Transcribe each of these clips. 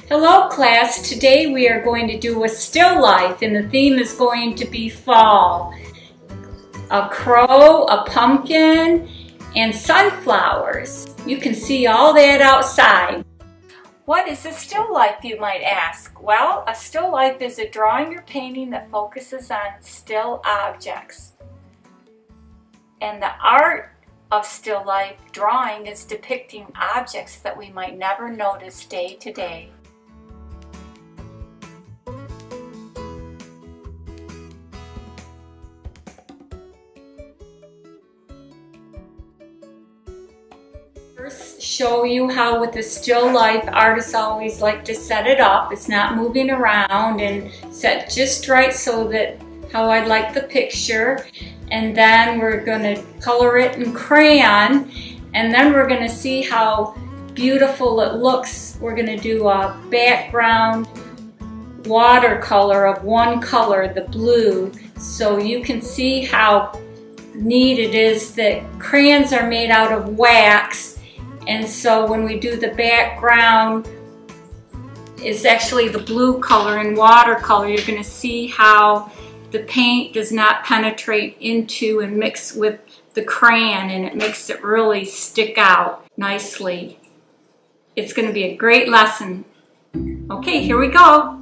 Hello class, today we are going to do a still life and the theme is going to be fall. A crow, a pumpkin, and sunflowers. You can see all that outside. What is a still life, you might ask? Well, a still life is a drawing or painting that focuses on still objects. And the art of still life drawing is depicting objects that we might never notice day to day. First, show you how with the still life, artists always like to set it up. It's not moving around and set just right so that how I'd like the picture. And then we're going to color it in crayon, and then we're going to see how beautiful it looks. We're going to do a background watercolor of one color, the blue, so you can see how neat it is that crayons are made out of wax. And so when we do the background, it's actually the blue color in watercolor. You're going to see how the paint does not penetrate into and mix with the crayon, and it makes it really stick out nicely. It's going to be a great lesson. Okay, here we go.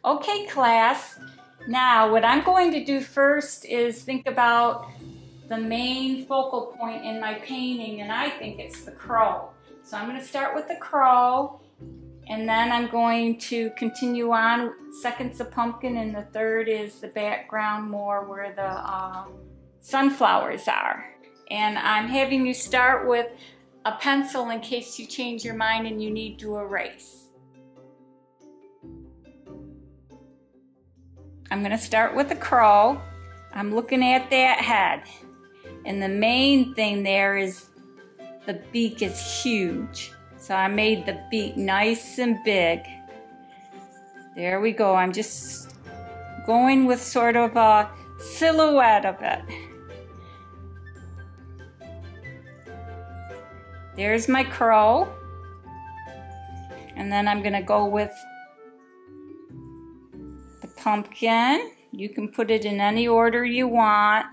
Okay class, now what I'm going to do first is think about the main focal point in my painting, and I think it's the crow. So I'm going to start with the crow, and then I'm going to continue on. Second's the pumpkin, and the third is the background more where the sunflowers are. And I'm having you start with a pencil in case you change your mind and you need to erase. I'm going to start with the crow. I'm looking at that head. And the main thing there is the beak is huge. So I made the beak nice and big. There we go. I'm just going with sort of a silhouette of it. There's my crow. And then I'm going to go with pumpkin. You can put it in any order you want.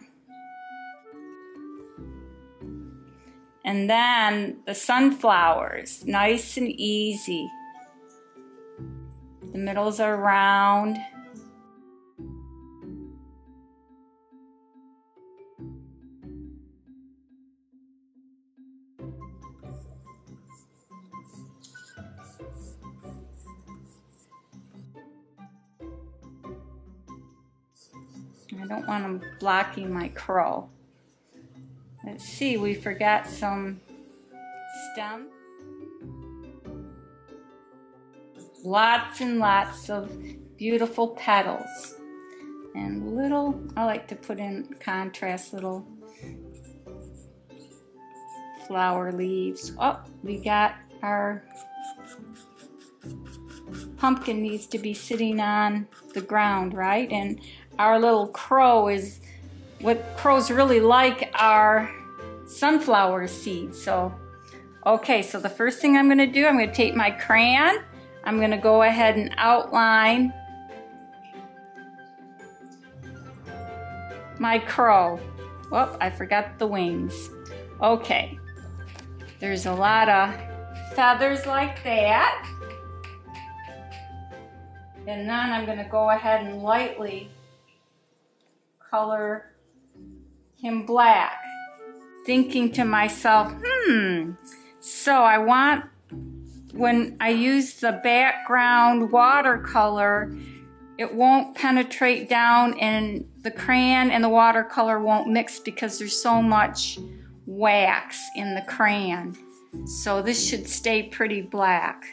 And then the sunflowers, nice and easy. The middles are round. I don't want them blocking my crow. Let's see, we forgot some stem. Lots and lots of beautiful petals. And little, I like to put in contrast, little flower leaves. Oh, we got our pumpkin needs to be sitting on the ground, right? And our little crow is, what crows really like are sunflower seeds. So, okay, so the first thing I'm going to do, I'm going to take my crayon. I'm going to go ahead and outline my crow. Whoop, I forgot the wings. Okay, there's a lot of feathers like that. And then I'm going to go ahead and lightly color him black. Thinking to myself, so I want, when I use the background watercolor, it won't penetrate down and the crayon and the watercolor won't mix because there's so much wax in the crayon. So this should stay pretty black.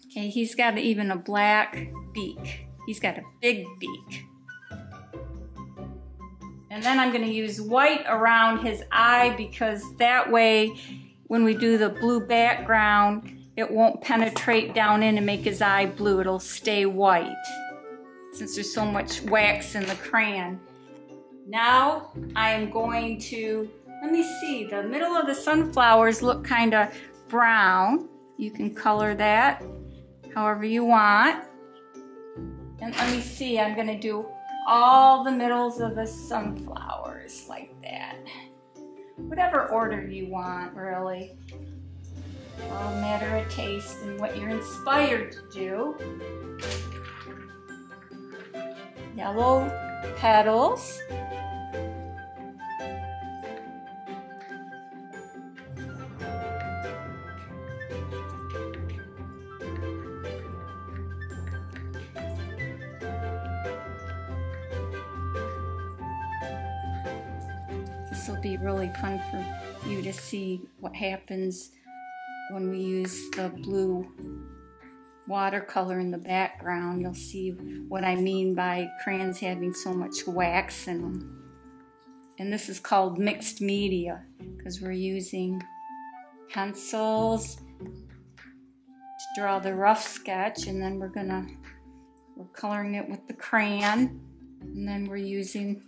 Okay, he's got even a black beak. He's got a big beak. And then I'm going to use white around his eye because that way when we do the blue background, it won't penetrate down in and make his eye blue. It'll stay white since there's so much wax in the crayon. Now I am going to, let me see, the middle of the sunflowers look kind of brown. You can color that however you want. And let me see, I'm going to do all the middles of the sunflowers like that. Whatever order you want, really. It's all a matter of taste and what you're inspired to do. Yellow petals. This will be really fun for you to see what happens when we use the blue watercolor in the background. You'll see what I mean by crayons having so much wax in them. And this is called mixed media because we're using pencils to draw the rough sketch, and then we're coloring it with the crayon, and then we're using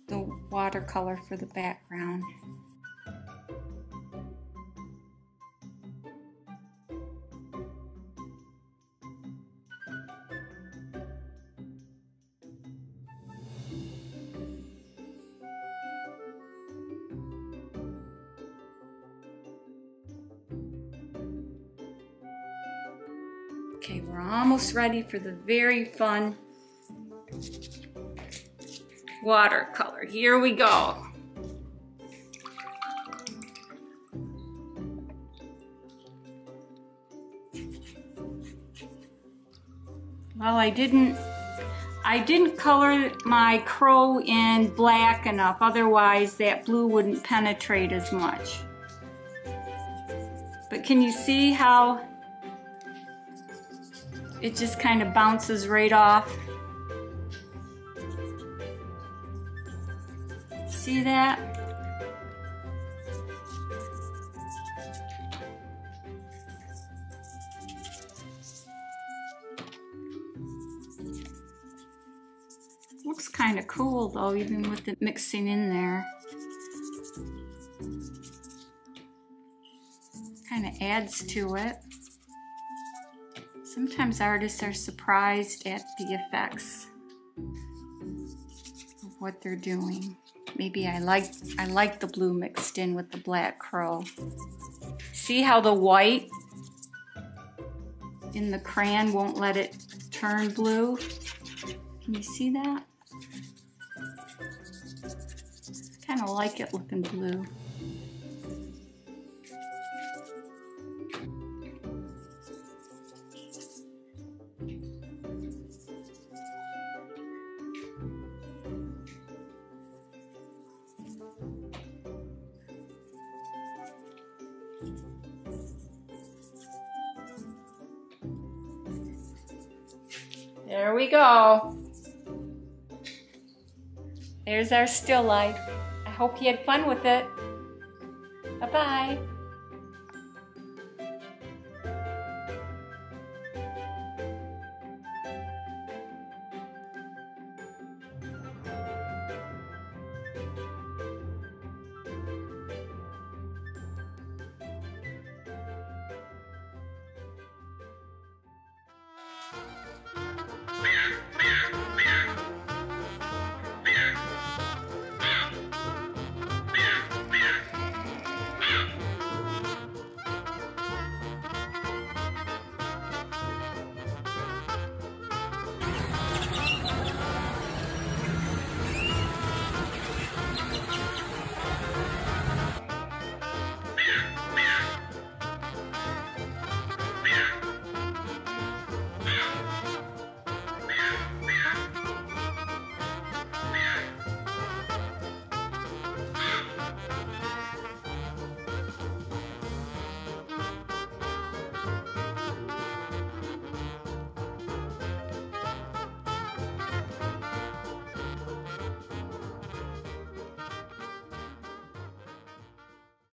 the watercolor for the background. Okay, we're almost ready for the very fun watercolor. Here we go. Well, I didn't color my crow in black enough, otherwise that blue wouldn't penetrate as much. But can you see how it just kind of bounces right off? See that? Looks kind of cool though, even with it mixing in there. Kind of adds to it. Sometimes artists are surprised at the effects of what they're doing. Maybe I like the blue mixed in with the black crow. See how the white in the crayon won't let it turn blue? Can you see that? Kind of like it looking blue. There we go. There's our still life. I hope you had fun with it. Bye-bye.